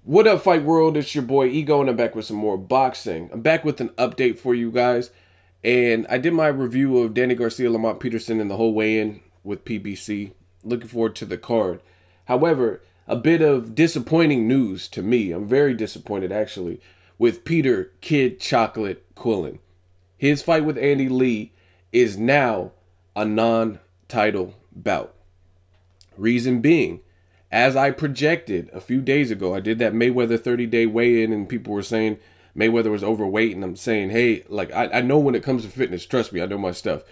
What up, Fight World? It's your boy Ego, and I'm back with some more boxing. I'm back with an update for you guys. And I did my review of Danny Garcia, Lamont Peterson, and the whole weigh-in with PBC. Looking forward to the card. However, a bit of disappointing news to me. I'm very disappointed, actually, with Peter Kid Chocolate Quillin. His fight with Andy Lee is now a non-title bout. Reason being, as I projected a few days ago, I did that Mayweather 30-day weigh-in, and people were saying Mayweather was overweight, and I'm saying, hey, like, I know when it comes to fitness, trust me, I know my stuff.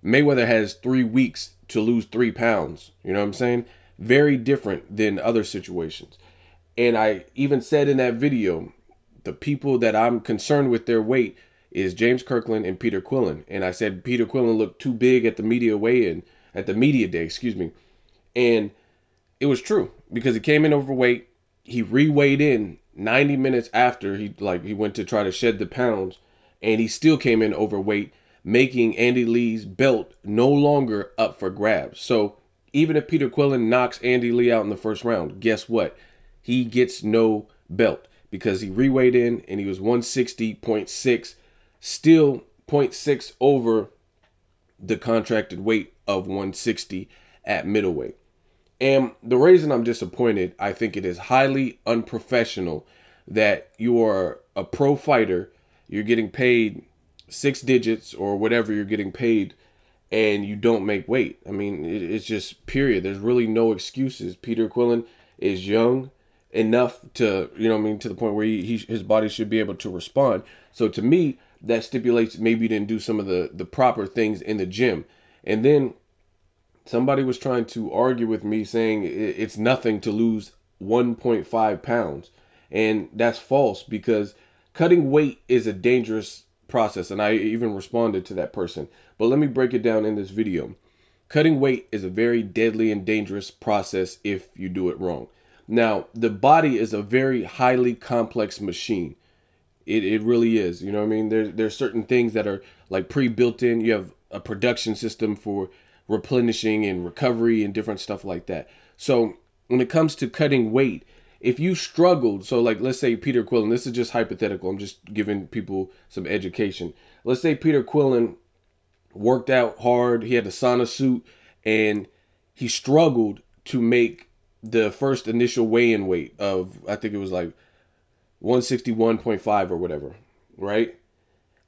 Mayweather has 3 weeks to lose 3 pounds. You know what I'm saying? Very different than other situations. And I even said in that video, the people that I'm concerned with their weight is James Kirkland and Peter Quillin. And I said Peter Quillin looked too big at the media weigh-in, at the media day, excuse me. And it was true, because he came in overweight. He re-weighed in 90 minutes after he went to try to shed the pounds, and he still came in overweight, making Andy Lee's belt no longer up for grabs. So even if Peter Quillin knocks Andy Lee out in the first round, guess what? He gets no belt because he re-weighed in and he was 160.6, still 0.6 over the contracted weight of 160 at middleweight. And the reason I'm disappointed, I think it is highly unprofessional that you are a pro fighter, you're getting paid 6 digits or whatever you're getting paid, and you don't make weight. I mean, it's just period. There's really no excuses. Peter Quillin is young enough to, you know what I mean, to the point where his body should be able to respond. So to me, that stipulates maybe you didn't do some of the proper things in the gym. And then somebody was trying to argue with me saying it's nothing to lose 1.5 pounds. And that's false, because cutting weight is a dangerous process. And I even responded to that person. But let me break it down in this video. Cutting weight is a very deadly and dangerous process if you do it wrong. Now, the body is a very highly complex machine. It really is. You know what I mean? There's certain things that are like pre-built in. You have a production system for replenishing and recovery and different stuff like that. So when it comes to cutting weight, if you struggled, so like let's say Peter Quillin, this is just hypothetical, I'm just giving people some education. Let's say Peter Quillin worked out hard, he had a sauna suit, and he struggled to make the first initial weigh-in weight of, I think it was like 161.5 or whatever, right?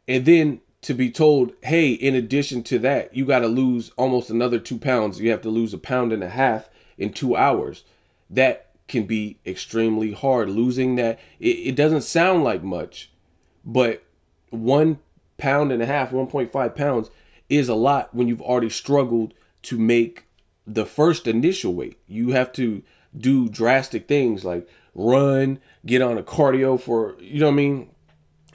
And then to be told, hey, in addition to that, you got to lose almost another 2 pounds. You have to lose 1.5 pounds in 2 hours. That can be extremely hard. Losing that, it doesn't sound like much, but 1.5 pounds, 1.5 pounds is a lot when you've already struggled to make the first initial weight. You have to do drastic things like run, get on a cardio for, you know what I mean?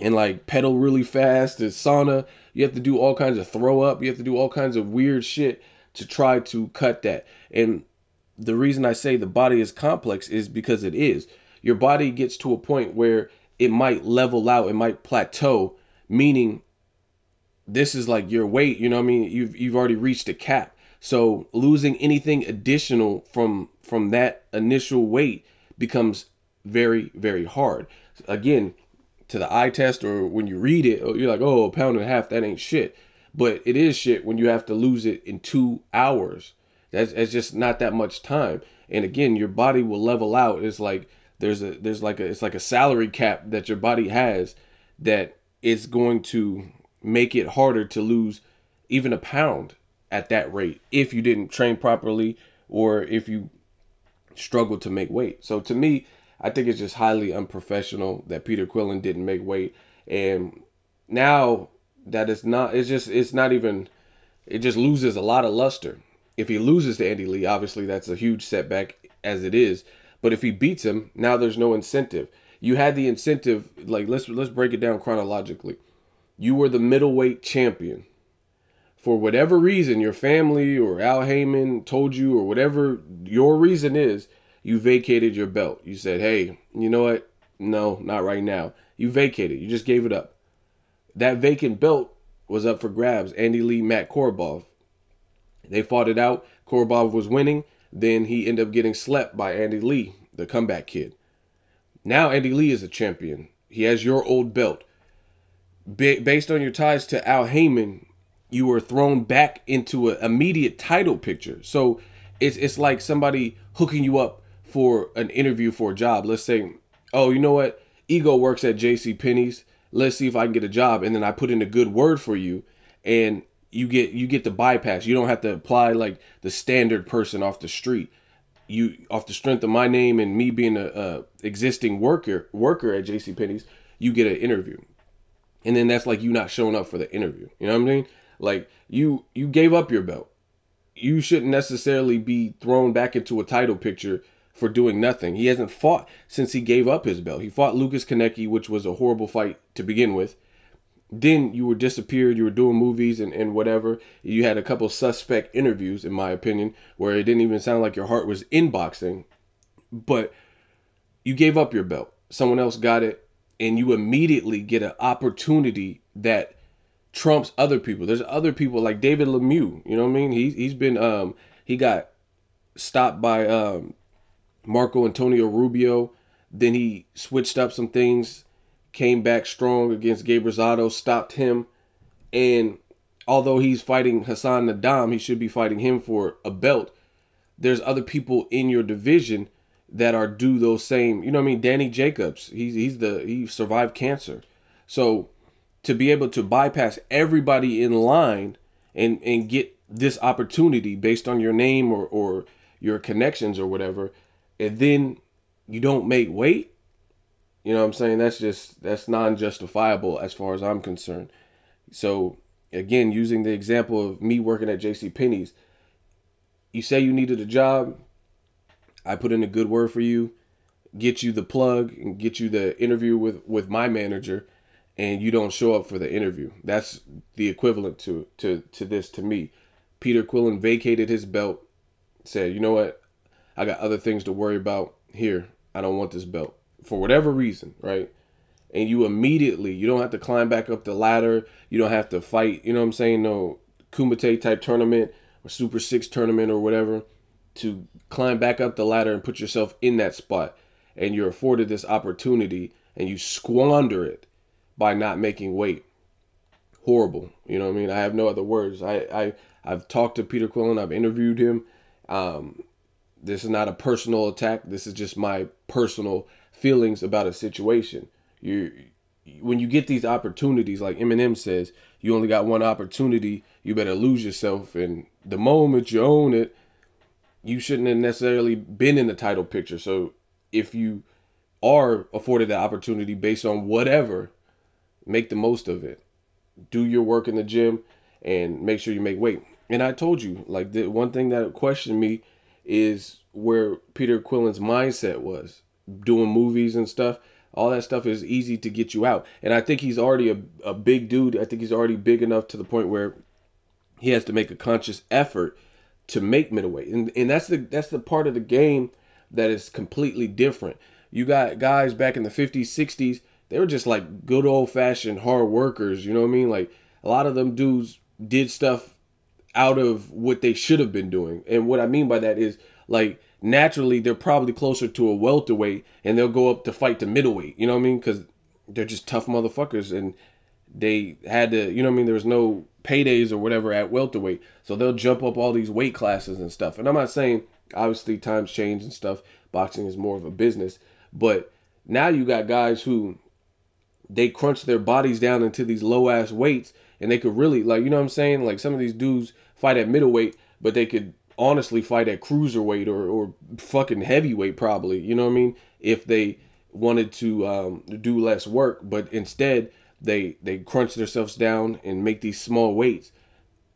And like pedal really fast, the sauna, you have to do all kinds of throw up, you have to do all kinds of weird shit to try to cut that. And the reason I say the body is complex is because it is. Your body gets to a point where it might level out, it might plateau, meaning this is like your weight, you know what I mean? You've already reached a cap. So losing anything additional from that initial weight becomes very, very hard. Again, to the eye test or when you read it, you're like, oh, 1.5 pounds, that ain't shit. But it is shit when you have to lose it in 2 hours. That's just not that much time. And again, your body will level out. It's like it's like a salary cap that your body has that is going to make it harder to lose even 1 pound at that rate if you didn't train properly or if you struggle to make weight. So to me, I think it's just highly unprofessional that Peter Quillin didn't make weight. And now that it just loses a lot of luster. If he loses to Andy Lee, obviously that's a huge setback as it is. But if he beats him, now there's no incentive. You had the incentive, like let's break it down chronologically. You were the middleweight champion. For whatever reason, your family or Al Heyman told you, or whatever your reason is, you vacated your belt. You said, hey, you know what? No, not right now. You vacated. You just gave it up. That vacant belt was up for grabs. Andy Lee, Matt Korobov. They fought it out. Korobov was winning. Then he ended up getting slept by Andy Lee, the comeback kid. Now Andy Lee is a champion. He has your old belt. Based on your ties to Al Heyman, you were thrown back into an immediate title picture. So it's like somebody hooking you up for an interview for a job. Let's say, oh, you know what? Ego works at J.C. Penney's. Let's see if I can get a job. And then I put in a good word for you, and you get the bypass. You don't have to apply like the standard person off the street. You, off the strength of my name and me being a existing worker at J.C. Penney's, you get an interview. And then that's like you not showing up for the interview. You know what I mean? Like you gave up your belt. You shouldn't necessarily be thrown back into a title picture for doing nothing. He hasn't fought since he gave up his belt. He fought Lucas Konecki, which was a horrible fight to begin with. Then you were disappeared. You were doing movies and whatever. You had a couple suspect interviews, in my opinion, where it didn't even sound like your heart was in boxing. But you gave up your belt. Someone else got it. And you immediately get an opportunity that trumps other people. There's other people like David Lemieux. You know what I mean? He's been he got stopped by Marco Antonio Rubio. Then he switched up some things, came back strong against Gabe Rosado, stopped him. And although he's fighting Hassan Nadam, he should be fighting him for a belt. There's other people in your division that are due those same, you know what I mean? Danny Jacobs, he survived cancer. So to be able to bypass everybody in line and get this opportunity based on your name or your connections or whatever, and then you don't make weight, you know what I'm saying? That's non-justifiable as far as I'm concerned. So again, using the example of me working at J.C. Penney's, you say you needed a job, I put in a good word for you, get you the plug and get you the interview with my manager, and you don't show up for the interview. That's the equivalent to this to me. Peter Quillin vacated his belt, said, you know what? I got other things to worry about here. I don't want this belt for whatever reason, right? And you immediately, you don't have to climb back up the ladder. You don't have to fight, you know what I'm saying? No Kumite type tournament or Super 6 tournament or whatever to climb back up the ladder and put yourself in that spot. And you're afforded this opportunity and you squander it by not making weight. Horrible. You know what I mean? I have no other words. I've talked to Peter Quillin. I've interviewed him. This is not a personal attack. This is just my personal feelings about a situation. When you get these opportunities, like Eminem says, you only got one opportunity. You better lose yourself. And the moment you own it, you shouldn't have necessarily been in the title picture. So if you are afforded the opportunity based on whatever, make the most of it. Do your work in the gym and make sure you make weight. And I told you, like, the one thing that questioned me is where Peter Quillin's mindset was. Doing movies and stuff. All that stuff is easy to get you out. And I think he's already a big dude. I think he's already big enough to the point where he has to make a conscious effort to make middleweight. And that's the part of the game that is completely different. You got guys back in the 50s, 60s, they were just like good old-fashioned hard workers, you know what I mean? Like a lot of them dudes did stuff out of what they should have been doing. And what I mean by that is, like, naturally they're probably closer to a welterweight and they'll go up to fight to middleweight, you know what I mean? Because they're just tough motherfuckers and they had to, you know what I mean? There was no paydays or whatever at welterweight. So they'll jump up all these weight classes and stuff. And I'm not saying, obviously, times change and stuff. Boxing is more of a business. But now you got guys who, they crunch their bodies down into these low-ass weights. And they could really, like, you know what I'm saying? Like, some of these dudes fight at middleweight, but they could honestly fight at cruiserweight or fucking heavyweight probably. You know what I mean? If they wanted to do less work. But instead, they crunch themselves down and make these small weights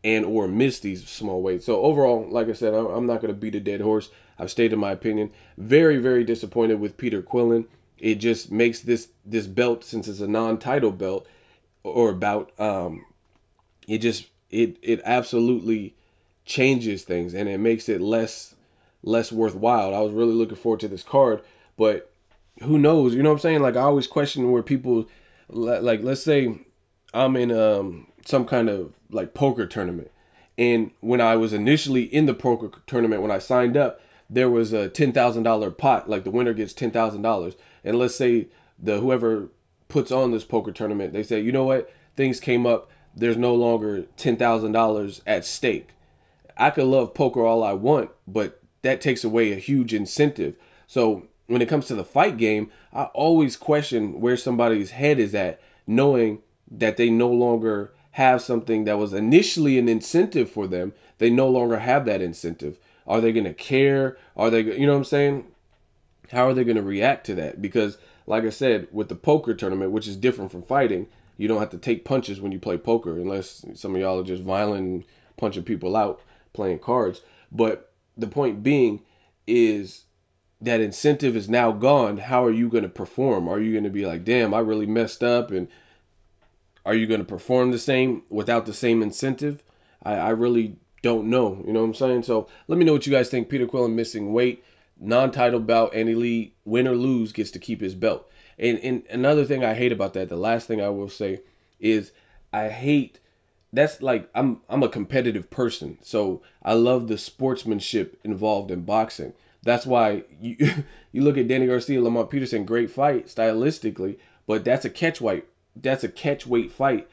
and or miss these small weights. So overall, like I said, I'm not going to beat a dead horse. I've stated my opinion. Very, very disappointed with Peter Quillin. It just makes this belt, since it's a non-title belt or bout, it absolutely changes things and it makes it less worthwhile. I was really looking forward to this card, but who knows? You know what I'm saying? Like, I always question where people, like, let's say I'm in some kind of like poker tournament, and when I was initially in the poker tournament, when I signed up, there was a $10,000 pot, like the winner gets $10,000, and let's say the whoever puts on this poker tournament, they say, you know what, things came up, there's no longer $10,000 at stake. I could love poker all I want, but that takes away a huge incentive. So when it comes to the fight game, I always question where somebody's head is at, knowing that they no longer have something that was initially an incentive for them. They no longer have that incentive. Are they going to care? Are they, you know what I'm saying? How are they going to react to that? Because like I said, with the poker tournament, which is different from fighting, you don't have to take punches when you play poker, unless some of y'all are just violent and punching people out playing cards. But the point being is that incentive is now gone. How are you going to perform? Are you going to be like, damn, I really messed up? And are you going to perform the same without the same incentive? I really don't know. You know what I'm saying? So let me know what you guys think. Peter Quillin missing weight, non-title bout, any league, win or lose, gets to keep his belt. And another thing I hate about that, the last thing I will say is I hate, that's like, I'm a competitive person. So I love the sportsmanship involved in boxing. That's why you look at Danny Garcia, Lamont Peterson, great fight stylistically, but that's a catch weight fight.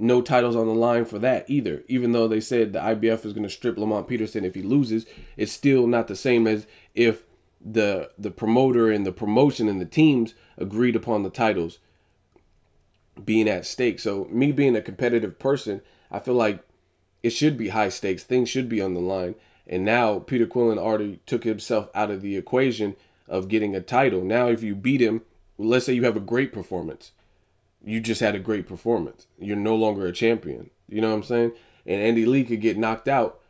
No titles on the line for that either. Even though they said the IBF is going to strip Lamont Peterson if he loses, it's still not the same as if the promoter and the promotion and the teams agreed upon the titles being at stake. So me being a competitive person, I feel like it should be high stakes. Things should be on the line. And now Peter Quillin already took himself out of the equation of getting a title. Now if you beat him, let's say you have a great performance. You just had a great performance. You're no longer a champion. You know what I'm saying? And Andy Lee could get knocked out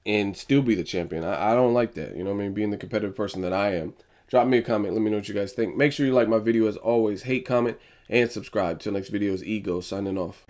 and still be the champion. I don't like that. You know what I mean? Being the competitive person that I am. Drop me a comment. Let me know what you guys think. Make sure you like my video as always. Hate, comment, and subscribe. Till next video is Ego signing off.